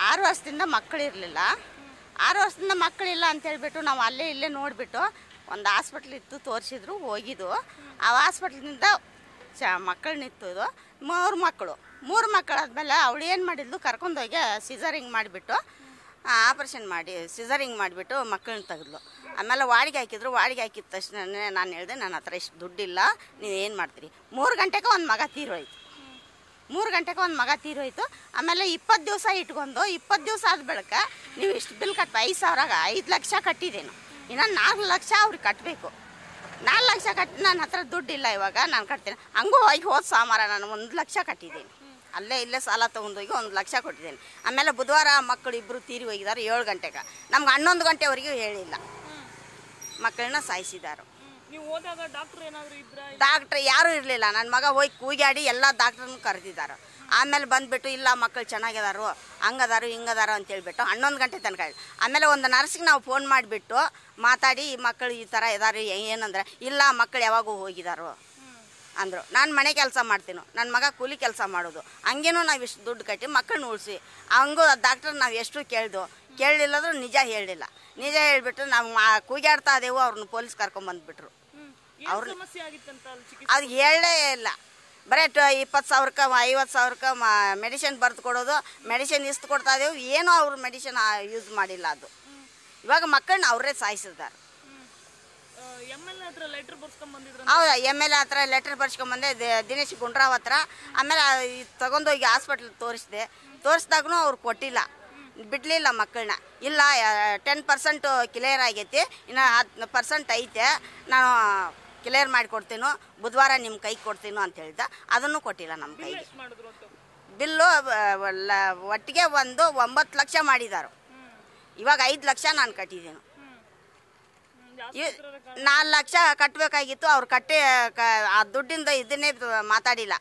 6 ವರ್ಷದಿಂದ ಮಕ್ಕಳಿರಲಿಲ್ಲ. 6 ವರ್ಷದಿಂದ ಮಕ್ಕಳಿಲ್ಲ ಅಂತ ಹೇಳ್ಬಿಟ್ಟು ನಾವು ಅಲ್ಲೇ ಇಲ್ಲೇ ನೋಡಿಬಿಟ್ಟು ಒಂದು ಹಾಸ್ಪಿಟ್ಲ್ ಇತ್ತು, ತೋರಿಸಿದ್ರು, ಹೋಗಿದ್ದು. ಆ ಹಾಸ್ಪಿಟ್ಲಿಂದ ಮಕ್ಕಳು ನಿಂತಿದ್ದು 3 ಮಕ್ಕಳು. 3 ಮಕ್ಕಳಾದ್ಮೇಲೆ ಅವಳು ಏನು ಮಾಡಿದ್ಲು, ಕರ್ಕೊಂಡೋಗಿ ಸಿಸರಿಂಗ್ ಮಾಡಿಬಿಟ್ಟು ಆಪ್ರೇಷನ್ ಮಾಡಿ ಸಿಸರಿಂಗ್ ಮಾಡಿಬಿಟ್ಟು ಮಕ್ಕಳನ್ನ ತೆಗೆದ್ಲು. ಆಮೇಲೆ ವಾಡಿಗೆ ಹಾಕಿದ್ರು. ವಾಡಿಗೆ ಹಾಕಿದ ತಕ್ಷಣ ನಾನು ಹೇಳಿದೆ, ನನ್ನ ಹತ್ರ ಇಷ್ಟು ದುಡ್ಡಿಲ್ಲ, ನೀವು ಏನು ಮಾಡ್ತೀರಿ. 3 ಗಂಟೆಗೆ ಒಂದು ಮಗ ತೀರೋಯ್ತು. 3 ಗಂಟೆಗೆ ಒಂದು ಮಗ ತೀರೋಯ್ತು. ಆಮೇಲೆ 20 ದಿವಸ ಇಟ್ಕೊಂಡು 20 ದಿವಸ ಆದ ಬಳಿಕ ನೀವು ಇಷ್ಟು ಬಿಲ್ ಕಟ್ಟ 5,000 5 ಲಕ್ಷ ಕಟ್ಟಿದ್ದೇನು, ಇನ್ನು 4 ಲಕ್ಷ ಅವ್ರಿಗೆ ಕಟ್ಟಬೇಕು. 4 ಲಕ್ಷ ಕಟ್ಟಿ ನನ್ನ ಹತ್ರ ದುಡ್ಡಿಲ್ಲ, ಇವಾಗ ನಾನು ಕಟ್ತೇನೆ. ಹಂಗೂ ಹೋದ ಸೋಮವಾರ ನಾನು 1 ಲಕ್ಷ ಕಟ್ಟಿದ್ದೀನಿ. ಅಲ್ಲೇ ಇಲ್ಲೇ ಸಾಲ ತೊಗೊಂಡೋಗಿ 1 ಲಕ್ಷ ಕೊಟ್ಟಿದ್ದೇನೆ. ಆಮೇಲೆ ಬುಧವಾರ ಮಕ್ಕಳು ಇಬ್ಬರು ತೀರಿ ಹೋಗಿದ್ದಾರೆ 7 ಗಂಟೆಗೆ. ನಮ್ಗೆ 11 ಗಂಟೆವರೆಗೂ ಹೇಳಿಲ್ಲ, ಮಕ್ಕಳನ್ನ ಸಾಯಿಸಿದ್ದಾರೆ. ಡಾಕ್ಟ್ರ್ ಯಾರೂ ಇರಲಿಲ್ಲ. ನನ್ನ ಮಗ ಹೋಗಿ ಕೂಗಾಡಿ ಎಲ್ಲ ಡಾಕ್ಟ್ರನ್ನ ಕರೆದಿದ್ದಾರೆ. ಆಮೇಲೆ ಬಂದುಬಿಟ್ಟು ಇಲ್ಲ ಮಕ್ಕಳು ಚೆನ್ನಾಗಿದಾರು, ಹಂಗದಾರು ಹಿಂಗದಾರು ಅಂತ ಹೇಳ್ಬಿಟ್ಟು 11 ಗಂಟೆ ತನಕ ಹೇಳಿ. ಆಮೇಲೆ ಒಂದು ನರ್ಸಿಗೆ ನಾವು ಫೋನ್ ಮಾಡಿಬಿಟ್ಟು ಮಾತಾಡಿ ಈ ಮಕ್ಕಳು ಈ ಥರ ಇದಾರೆ ಏನಂದ್ರೆ, ಇಲ್ಲ ಮಕ್ಕಳು ಯಾವಾಗೂ ಹೋಗಿದಾರು ಅಂದರು. ನಾನು ಮನೆ ಕೆಲಸ ಮಾಡ್ತೀನಿ, ನನ್ನ ಮಗ ಕೂಲಿ ಕೆಲಸ ಮಾಡೋದು. ಹಂಗೇನೂ ನಾವು ಇಷ್ಟು ದುಡ್ಡು ಕಟ್ಟಿ ಮಕ್ಕಳನ್ನ ಉಳಿಸಿ ಹಂಗೂ ಡಾಕ್ಟ್ರ್ ನಾವು ಎಷ್ಟು ಕೇಳಲಿಲ್ಲದ್ರೂ ನಿಜ ಹೇಳಿಲ್ಲ. ನಿಜ ಹೇಳಿಬಿಟ್ಟು ನಾವು ಕೂಗಾಡ್ತಾ ಇದೇವು. ಅವ್ರನ್ನ ಪೊಲೀಸ್ ಕರ್ಕೊಂಬಂದ್ಬಿಟ್ರು. ಅವ್ರು ಅದು ಹೇಳಲೇ ಇಲ್ಲ. ಬರೀ 20,000ಕ್ಕೆ 50,000ಕ್ಕೆ ಮೆಡಿಸಿನ್ ಬರೆದು ಕೊಡೋದು, ಮೆಡಿಸಿನ್ ಇಷ್ಟು ಕೊಡ್ತಾ ಇದ್ದೇವೆ, ಏನೋ ಅವ್ರು ಮೆಡಿಸಿನ್ ಯೂಸ್ ಮಾಡಿಲ್ಲ. ಅದು ಇವಾಗ ಮಕ್ಕಳನ್ನ ಅವರೇ ಸಾಯಿಸಿದ್ದಾರೆ. ಹೌದಾ, MLA ಹತ್ರ ಲೆಟ್ರ್ ಬರ್ಸ್ಕೊಂಬಂದೆ, ದಿನೇಶ್ ಗುಂಡ್ರಾವ್ ಹತ್ರ. ಆಮೇಲೆ ತಗೊಂಡೋಗಿ ಹಾಸ್ಪಿಟ್ಲ್ ತೋರಿಸ್ದಾಗೂ ಅವ್ರು ಕೊಟ್ಟಿಲ್ಲ, ಬಿಡಲಿಲ್ಲ ಮಕ್ಕಳನ್ನ. ಇಲ್ಲ 10% ಕ್ಲಿಯರ್ ಆಗೈತಿ, ಇನ್ನು 10% ಐತೆ, ನಾನು ಕ್ಲಿಯರ್ ಮಾಡಿಕೊಡ್ತೀನೋ, ಬುಧವಾರ ನಿಮ್ಮ ಕೈಗೆ ಕೊಡ್ತೀನೋ ಅಂತ ಹೇಳಿದ್ದ. ಅದನ್ನು ಕೊಟ್ಟಿಲ್ಲ ನಮ್ಮ ಕೈಗೆ. ಬಿಲ್ಲು ಒಟ್ಟಿಗೆ 9 ಲಕ್ಷ ಮಾಡಿದ್ದಾರೆ. ಇವಾಗ 5 ಲಕ್ಷ ನಾನು ಕಟ್ಟಿದ್ದೀನಿ. 4 ಲಕ್ಷ ಕಟ್ಟಬೇಕಾಗಿತ್ತು. ಅವ್ರು ಕಟ್ಟಿ ಆ ದುಡ್ಡಿಂದ ಇದನ್ನೇ ಮಾತಾಡಿಲ್ಲ,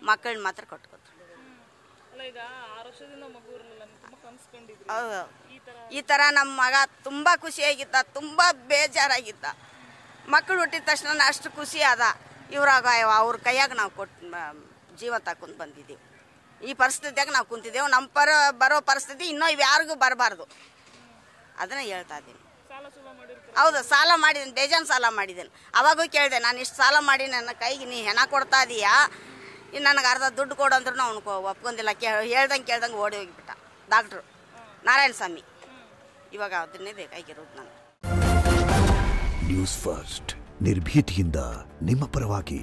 ಮಕ್ಕಳನ್ನ ಮಾತ್ರ ಕಟ್ಕೊತಾರೆ. ಹೌದು, ಈ ಥರ ನಮ್ಮ ಮಗ ತುಂಬ ಖುಷಿಯಾಗಿದ್ದ, ತುಂಬ ಬೇಜಾರಾಗಿದ್ದ. ಮಕ್ಕಳು ಹುಟ್ಟಿದ ತಕ್ಷಣ ಅಷ್ಟು ಖುಷಿ ಅದ. ಇವ್ರಾಗ ಅವ್ರ ಕೈಯಾಗ ನಾವು ಜೀವ ತಗೊಂಡು ಬಂದಿದ್ದೀವಿ. ಈ ಪರಿಸ್ಥಿತಿಯಾಗ ನಾವು ಕುಂತಿದ್ದೇವೆ. ನಮ್ಮ ಬರೋ ಪರಿಸ್ಥಿತಿ ಇನ್ನೂ ಯಾರಿಗೂ ಬರಬಾರ್ದು, ಅದನ್ನ ಹೇಳ್ತಾ ಇದ್ದೀನಿ. ಹೌದು, ಸಾಲ ಮಾಡಿದ್ದೀನಿ, ಬೇಜಾನ್ ಸಾಲ ಮಾಡಿದ್ದೇನೆ. ಅವಾಗೂ ಕೇಳಿದೆ, ನಾನು ಇಷ್ಟು ಸಾಲ ಮಾಡಿ ನನ್ನ ಕೈಗೆ ನೀ ಹೆಣ ಕೊಡ್ತಾ ಇದೀಯಾ, ಇನ್ನು ನನಗೆ ಅರ್ಧ ದುಡ್ಡು ಕೊಡು ಅಂದ್ರೂ ಅವನು ಒಪ್ಕೊಂಡಿಲ್ಲ. ಕೇಳ್ದಂಗೆ ಓಡಿ ಹೋಗಿಬಿಟ್ಟ ಡಾಕ್ಟ್ರು ನಾರಾಯಣ ಸ್ವಾಮಿ. ಇವಾಗ ಅದನ್ನೇ ಬೇಕಾಗಿರೋದು ನಾನು. ನ್ಯೂಸ್ ಫಸ್ಟ್, ನಿರ್ಭೀತಿಯಿಂದ ನಿಮ್ಮ ಪರವಾಗಿ.